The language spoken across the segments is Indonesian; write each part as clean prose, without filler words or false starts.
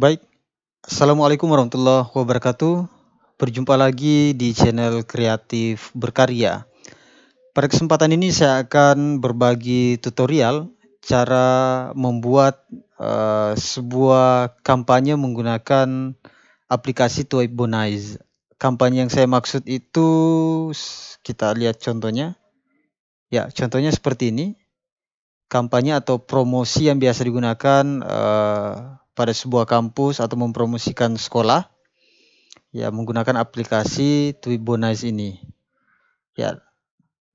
Baik, Assalamualaikum warahmatullahi wabarakatuh. Berjumpa lagi di channel Kreatif Berkarya. Pada kesempatan ini saya akan berbagi tutorial cara membuat sebuah kampanye menggunakan aplikasi Twibonize. Kampanye yang saya maksud itu kita lihat contohnya. Ya, contohnya seperti ini. Kampanye atau promosi yang biasa digunakan pada sebuah kampus atau mempromosikan sekolah. Ya, menggunakan aplikasi Twibonize ini. Ya,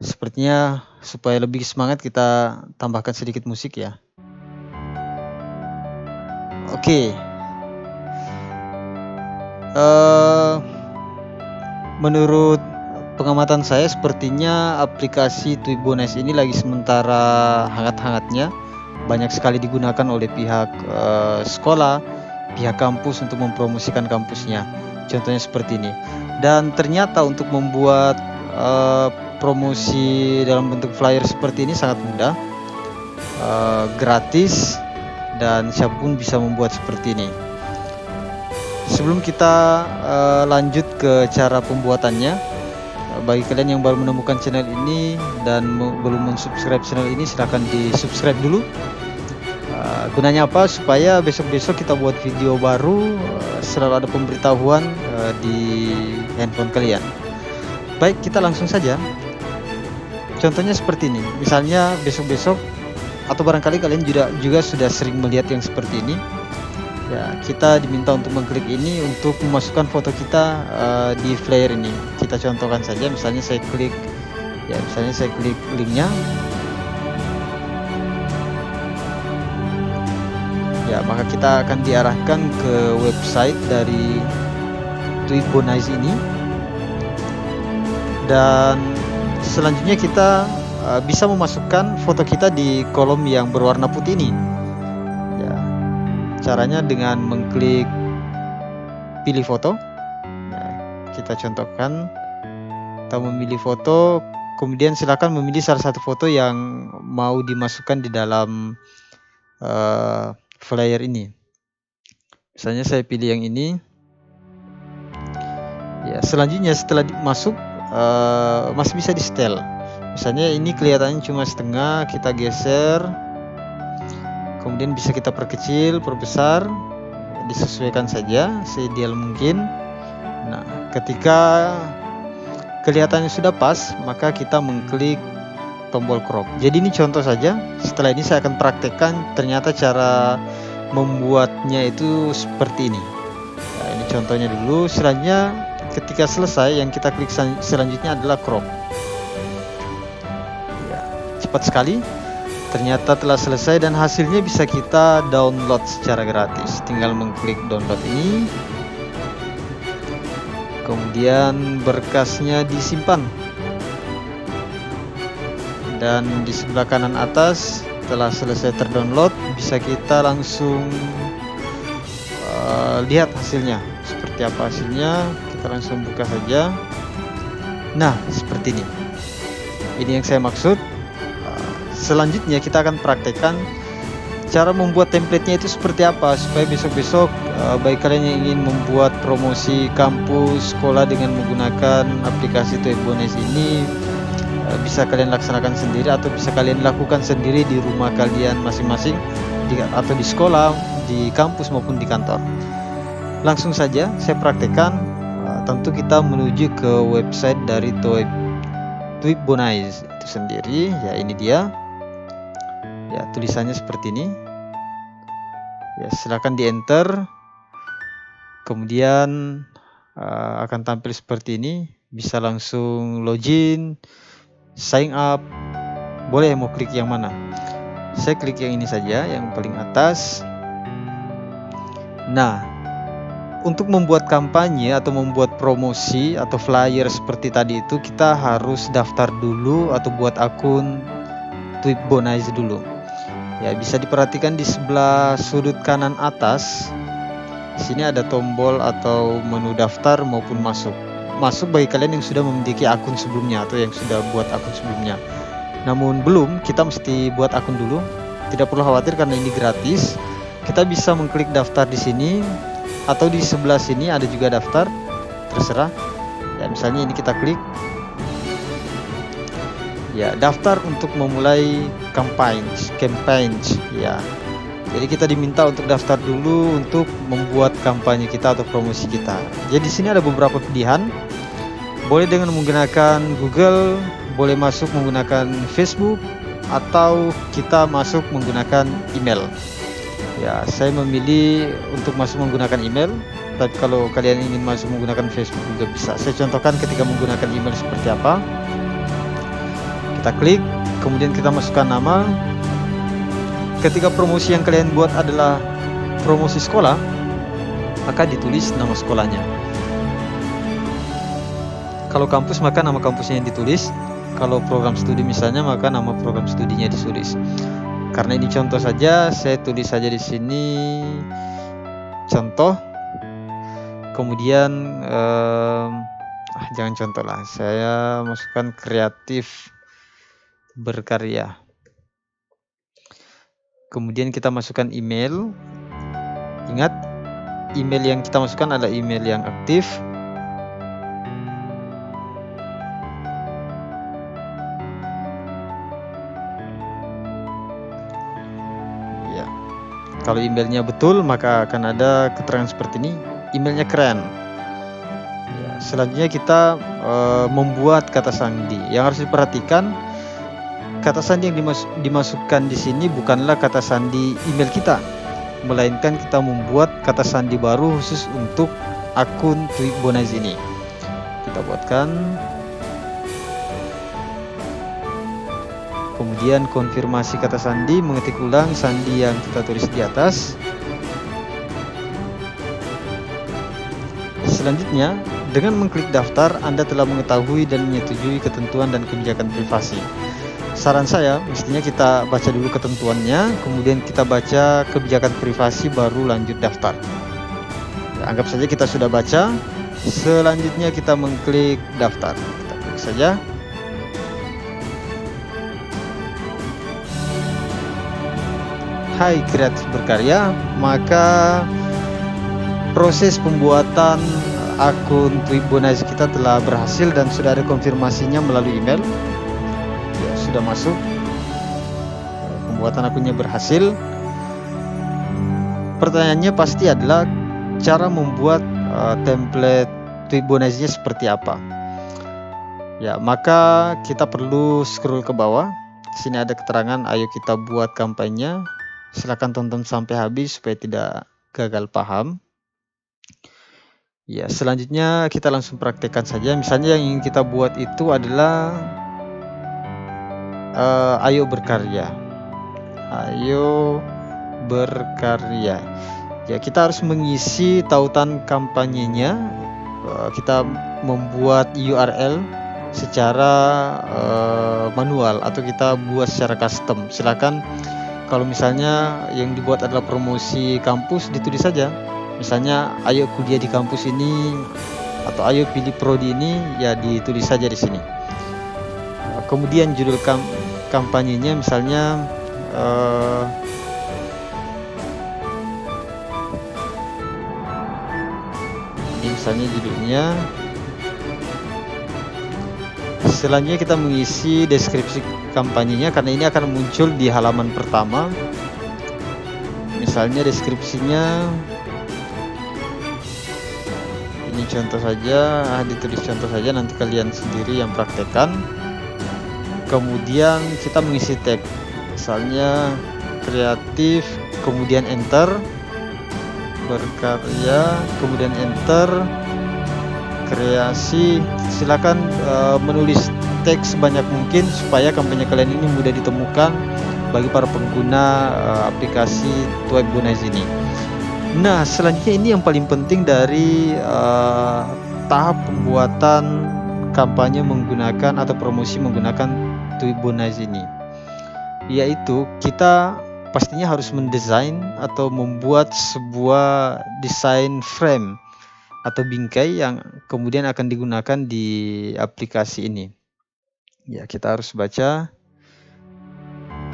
sepertinya supaya lebih semangat kita tambahkan sedikit musik ya. Oke. Menurut pengamatan saya sepertinya aplikasi Twibonize ini lagi sementara hangat-hangatnya. Banyak sekali digunakan oleh pihak sekolah, pihak kampus untuk mempromosikan kampusnya. Contohnya seperti ini. Dan ternyata untuk membuat promosi dalam bentuk flyer seperti ini sangat mudah, gratis, dan siapapun bisa membuat seperti ini. Sebelum kita lanjut ke cara pembuatannya, bagi kalian yang baru menemukan channel ini dan belum mensubscribe channel ini, silahkan di subscribe dulu. Gunanya apa? Supaya besok-besok kita buat video baru selalu ada pemberitahuan di handphone kalian. Baik, kita langsung saja. Contohnya seperti ini. Misalnya besok-besok atau barangkali kalian juga sudah sering melihat yang seperti ini. Ya, kita diminta untuk mengklik ini untuk memasukkan foto kita di flyer ini. Kita contohkan saja, misalnya saya klik linknya. Ya, maka kita akan diarahkan ke website dari Twibonize ini. Dan selanjutnya kita bisa memasukkan foto kita di kolom yang berwarna putih ini. Ya, caranya dengan mengklik pilih foto. Ya, kita contohkan, kita memilih foto, kemudian silakan memilih salah satu foto yang mau dimasukkan di dalam flyer ini. Misalnya saya pilih yang ini. Ya, selanjutnya setelah masuk masih bisa di setel. Misalnya ini kelihatannya cuma setengah, kita geser, kemudian bisa kita perkecil, perbesar, disesuaikan saja seideal mungkin. Nah, ketika kelihatannya sudah pas, maka kita mengklik tombol crop. Jadi ini contoh saja. Setelah ini saya akan praktekkan ternyata cara membuatnya itu seperti ini. Nah, ini contohnya dulu. Selanjutnya ketika selesai, yang kita klik selanjutnya adalah crop. Ya, cepat sekali. Ternyata telah selesai dan hasilnya bisa kita download secara gratis. Tinggal mengklik download ini. Kemudian berkasnya disimpan. Dan di sebelah kanan atas telah selesai terdownload, bisa kita langsung lihat hasilnya. Seperti apa hasilnya, kita langsung buka saja. Nah, seperti ini. Ini yang saya maksud. Selanjutnya kita akan praktekkan cara membuat template-nya itu seperti apa, supaya besok-besok bagi kalian yang ingin membuat promosi kampus, sekolah dengan menggunakan aplikasi Twibonize ini, bisa kalian laksanakan sendiri atau bisa kalian lakukan sendiri di rumah kalian masing-masing, atau di sekolah, di kampus maupun di kantor. Langsung saja saya praktekkan. Tentu kita menuju ke website dari Twibonize itu sendiri. Ya, ini dia. Ya, tulisannya seperti ini. Ya, silakan di enter. Kemudian akan tampil seperti ini. Bisa langsung login, sign up, boleh mau klik yang mana. Saya klik yang ini saja, yang paling atas. Nah, untuk membuat kampanye atau membuat promosi atau flyer seperti tadi itu, kita harus daftar dulu atau buat akun Twibonize dulu. Ya, bisa diperhatikan di sebelah sudut kanan atas. Di sini ada tombol atau menu daftar maupun masuk. Masuk bagi kalian yang sudah memiliki akun sebelumnya atau yang sudah buat akun sebelumnya. Namun belum, kita mesti buat akun dulu. Tidak perlu khawatir karena ini gratis. Kita bisa mengklik daftar di sini atau di sebelah sini ada juga daftar, terserah. Ya, misalnya ini kita klik. Ya, daftar untuk memulai campaign. Ya. Jadi kita diminta untuk daftar dulu untuk membuat kampanye kita atau promosi kita. Jadi di sini ada beberapa pilihan. Boleh dengan menggunakan Google, boleh masuk menggunakan Facebook, atau kita masuk menggunakan email. Ya, saya memilih untuk masuk menggunakan email, tapi kalau kalian ingin masuk menggunakan Facebook juga bisa. Saya contohkan ketika menggunakan email seperti apa. Kita klik, kemudian kita masukkan nama. Ketika promosi yang kalian buat adalah promosi sekolah, maka ditulis nama sekolahnya. Kalau kampus, maka nama kampusnya yang ditulis. Kalau program studi misalnya, maka nama program studinya ditulis. Karena ini contoh saja, saya tulis saja di sini contoh. Kemudian jangan contoh lah, saya masukkan kreatif berkarya. Kemudian kita masukkan email. Ingat, email yang kita masukkan adalah email yang aktif. Kalau emailnya betul, maka akan ada keterangan seperti ini, emailnya keren. Ya, selanjutnya kita membuat kata sandi. Yang harus diperhatikan, kata sandi yang dimasukkan di sini bukanlah kata sandi email kita, melainkan kita membuat kata sandi baru khusus untuk akun Tweetbonais ini. Kita buatkan. Kemudian konfirmasi kata sandi, mengetik ulang sandi yang kita tulis di atas. Selanjutnya, dengan mengklik daftar, Anda telah mengetahui dan menyetujui ketentuan dan kebijakan privasi. Saran saya, mestinya kita baca dulu ketentuannya, kemudian kita baca kebijakan privasi, baru lanjut daftar. Ya, anggap saja kita sudah baca. Selanjutnya kita mengklik daftar. Kita klik saja. Hai Kreatif Berkarya, maka proses pembuatan akun Tweetbonais kita telah berhasil dan sudah ada konfirmasinya melalui email. Ya, sudah masuk. Pembuatan akunnya berhasil. Pertanyaannya pasti adalah cara membuat template Tweetbonaisnya seperti apa. Ya, maka kita perlu scroll ke bawah. Di sini ada keterangan, ayo kita buat kampanye. Silakan tonton sampai habis supaya tidak gagal paham. Ya, selanjutnya kita langsung praktekkan saja. Misalnya yang ingin kita buat itu adalah ayo berkarya. Ayo berkarya. Ya, kita harus mengisi tautan kampanyenya. Kita membuat URL secara manual atau kita buat secara custom. Silakan. Kalau misalnya yang dibuat adalah promosi kampus, ditulis saja. Misalnya, ayo kuliah di kampus ini, atau ayo pilih prodi ini, ya ditulis saja di sini. Kemudian judul kampanyenya, misalnya ini misalnya judulnya. Selanjutnya kita mengisi deskripsi kampanyenya, karena ini akan muncul di halaman pertama. Misalnya deskripsinya ini contoh saja, ditulis contoh saja, nanti kalian sendiri yang praktekkan. Kemudian kita mengisi tag, misalnya kreatif, kemudian enter, berkarya, kemudian enter, kreasi. Silakan menulis teks sebanyak mungkin supaya kampanye kalian ini mudah ditemukan bagi para pengguna aplikasi Tweetbonais ini. Nah, selanjutnya ini yang paling penting dari tahap pembuatan kampanye menggunakan atau promosi menggunakan Tweetbonais ini, yaitu kita pastinya harus mendesain atau membuat sebuah desain frame atau bingkai yang kemudian akan digunakan di aplikasi ini. Ya, kita harus baca.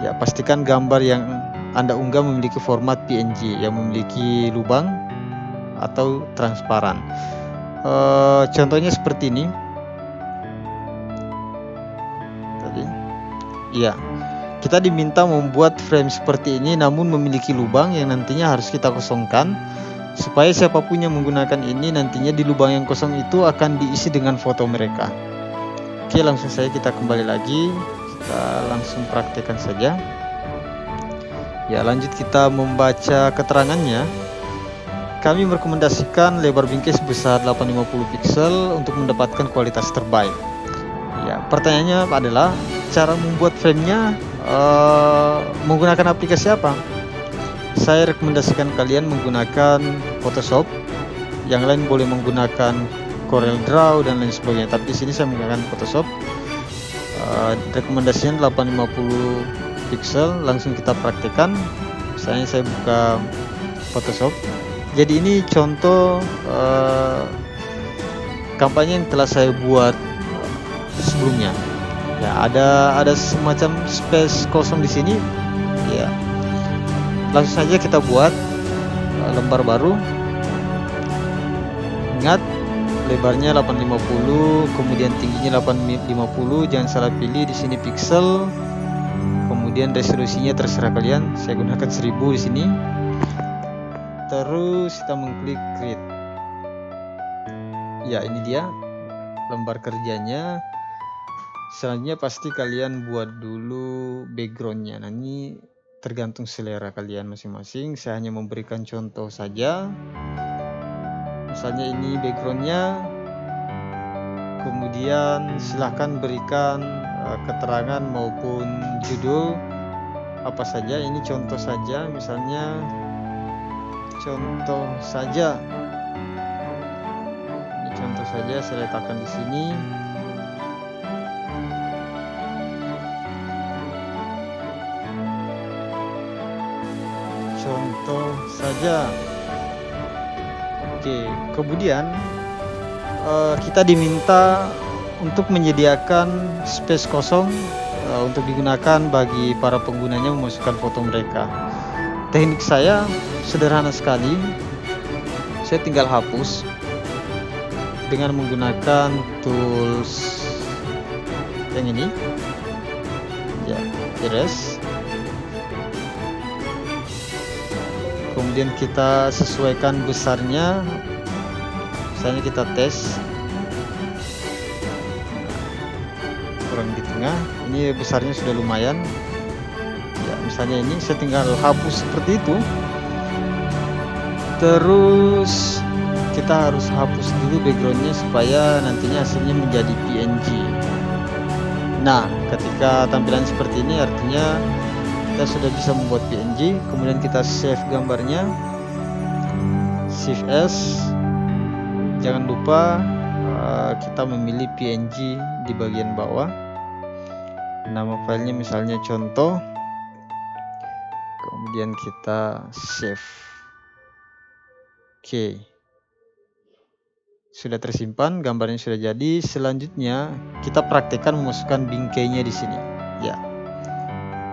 Ya, pastikan gambar yang Anda unggah memiliki format PNG yang memiliki lubang atau transparan. Contohnya seperti ini. Tadi, ya, kita diminta membuat frame seperti ini, namun memiliki lubang yang nantinya harus kita kosongkan, supaya siapapun yang menggunakan ini nantinya di lubang yang kosong itu akan diisi dengan foto mereka. Oke, langsung saja kita kembali lagi, kita langsung praktekkan saja. Ya, lanjut kita membaca keterangannya. Kami merekomendasikan lebar bingkai sebesar 850 pixel untuk mendapatkan kualitas terbaik. Ya, pertanyaannya adalah cara membuat frame-nya menggunakan aplikasi apa? Saya rekomendasikan kalian menggunakan Photoshop. Yang lain boleh menggunakan Corel Draw dan lain sebagainya, tapi di sini saya menggunakan Photoshop. Rekomendasinya 850 pixel. Langsung kita praktekkan. Misalnya saya buka Photoshop. Jadi ini contoh kampanye yang telah saya buat sebelumnya. Ya, ada semacam space kosong di sini. Ya, langsung saja kita buat lembar baru. Ingat, lebarnya 850, kemudian tingginya 850. Jangan salah pilih di sini pixel. Kemudian resolusinya terserah kalian. Saya gunakan 1000 di sini. Terus kita mengklik create. Ya, ini dia lembar kerjanya. Selanjutnya pasti kalian buat dulu backgroundnya. Nah, ini tergantung selera kalian masing-masing. Saya hanya memberikan contoh saja. Misalnya ini backgroundnya. Kemudian silahkan berikan keterangan maupun judul apa saja. Ini contoh saja. Misalnya contoh saja. Ini contoh saja. Saya letakkan di sini. Contoh saja. Oke, kemudian kita diminta untuk menyediakan space kosong untuk digunakan bagi para penggunanya memasukkan foto mereka. Teknik saya sederhana sekali. Saya tinggal hapus dengan menggunakan tools yang ini. Ya, erase. Kemudian kita sesuaikan besarnya. Misalnya kita tes kurang di tengah. Ini besarnya sudah lumayan. Ya, misalnya ini saya tinggal hapus seperti itu. Terus kita harus hapus dulu backgroundnya supaya nantinya hasilnya menjadi PNG. Nah, ketika tampilan seperti ini artinya kita sudah bisa membuat PNG. Kemudian kita save gambarnya, Shift S. Jangan lupa kita memilih PNG di bagian bawah. Nama filenya misalnya contoh. Kemudian kita save. Oke, sudah tersimpan, gambarnya sudah jadi. Selanjutnya kita praktekkan memasukkan bingkainya di sini. Ya,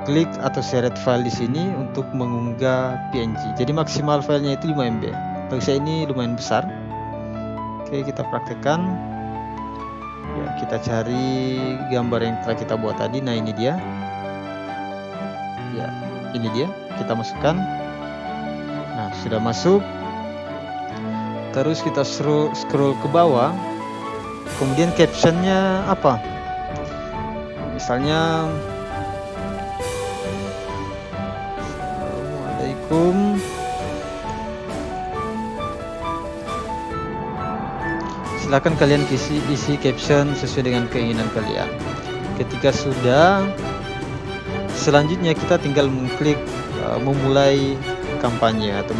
klik atau seret file di sini untuk mengunggah PNG. Jadi maksimal filenya itu 5 MB. Bagi saya ini lumayan besar. Oke, kita praktekkan. Ya, kita cari gambar yang telah kita buat tadi. Nah, ini dia. Ya, ini dia. Kita masukkan. Nah, sudah masuk. Terus kita scroll ke bawah. Kemudian captionnya apa? Misalnya Assalamualaikum. Silakan kalian isi caption sesuai dengan keinginan kalian. Ketika sudah, selanjutnya kita tinggal mengklik memulai kampanye atau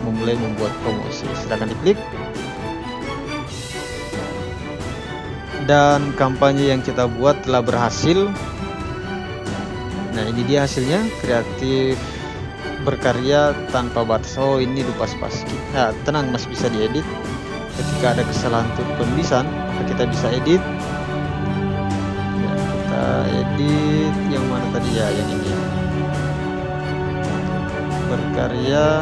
memulai membuat promosi. Silakan diklik. Dan kampanye yang kita buat telah berhasil. Nah, ini dia hasilnya, kreatif berkarya tanpa batas. Oh, ini lupa spasi. Nah, tenang, masih bisa diedit. Ketika ada kesalahan untuk penulisan, maka kita bisa edit. Ya, kita edit yang mana tadi ya, yang ini. berkarya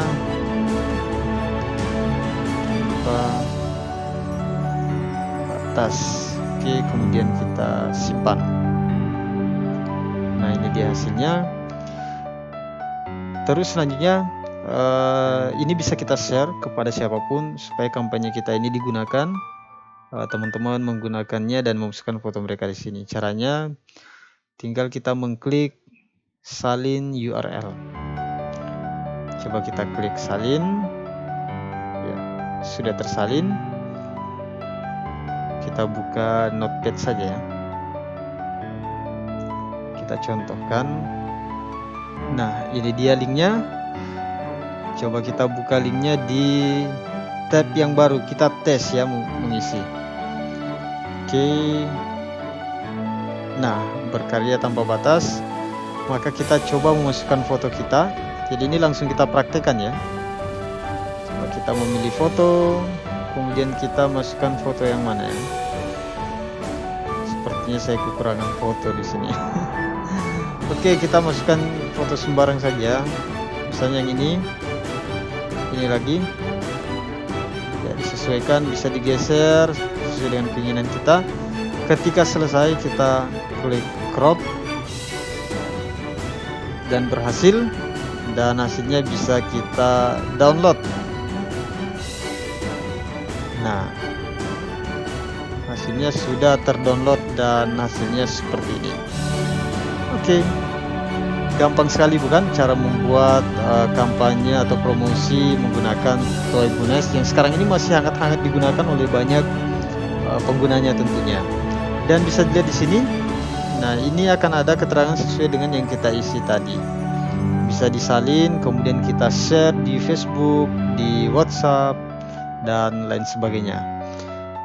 tanpa batas. Oke, kemudian kita simpan. Nah, ini dia hasilnya. Terus selanjutnya ini bisa kita share kepada siapapun supaya kampanye kita ini digunakan. Teman-teman menggunakannya dan memasukkan foto mereka di sini. Caranya tinggal kita mengklik salin URL. Coba kita klik salin. Ya, sudah tersalin. Kita buka Notepad saja ya. Kita contohkan. Nah, ini dia linknya. Coba kita buka linknya di tab yang baru. Kita tes ya mengisi. Oke. Nah, berkarya tanpa batas. Maka kita coba memasukkan foto kita. Jadi ini langsung kita praktekkan ya. Coba kita memilih foto. Kemudian kita masukkan foto yang mana ya? Sepertinya saya kekurangan foto di sini. Oke, kita masukkan foto sembarang saja. Misalnya yang ini lagi. Ya, disesuaikan, bisa digeser sesuai dengan keinginan kita. Ketika selesai kita klik crop dan berhasil, dan hasilnya bisa kita download. Nah, hasilnya sudah terdownload dan hasilnya seperti ini. Oke, gampang sekali bukan cara membuat kampanye atau promosi menggunakan Toy Bunes yang sekarang ini masih hangat-hangat digunakan oleh banyak penggunanya tentunya. Dan bisa dilihat di sini. Nah, ini akan ada keterangan sesuai dengan yang kita isi tadi. Bisa disalin, kemudian kita share di Facebook, di WhatsApp, dan lain sebagainya.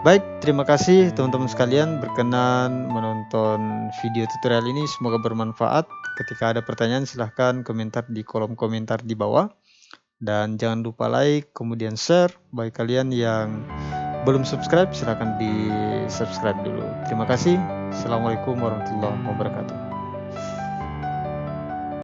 Baik, terima kasih teman-teman sekalian berkenan menonton video tutorial ini. Semoga bermanfaat. Ketika ada pertanyaan silahkan komentar di kolom komentar di bawah. Dan jangan lupa like, kemudian share. Bagi kalian yang belum subscribe silahkan di subscribe dulu. Terima kasih. Assalamualaikum warahmatullahi wabarakatuh.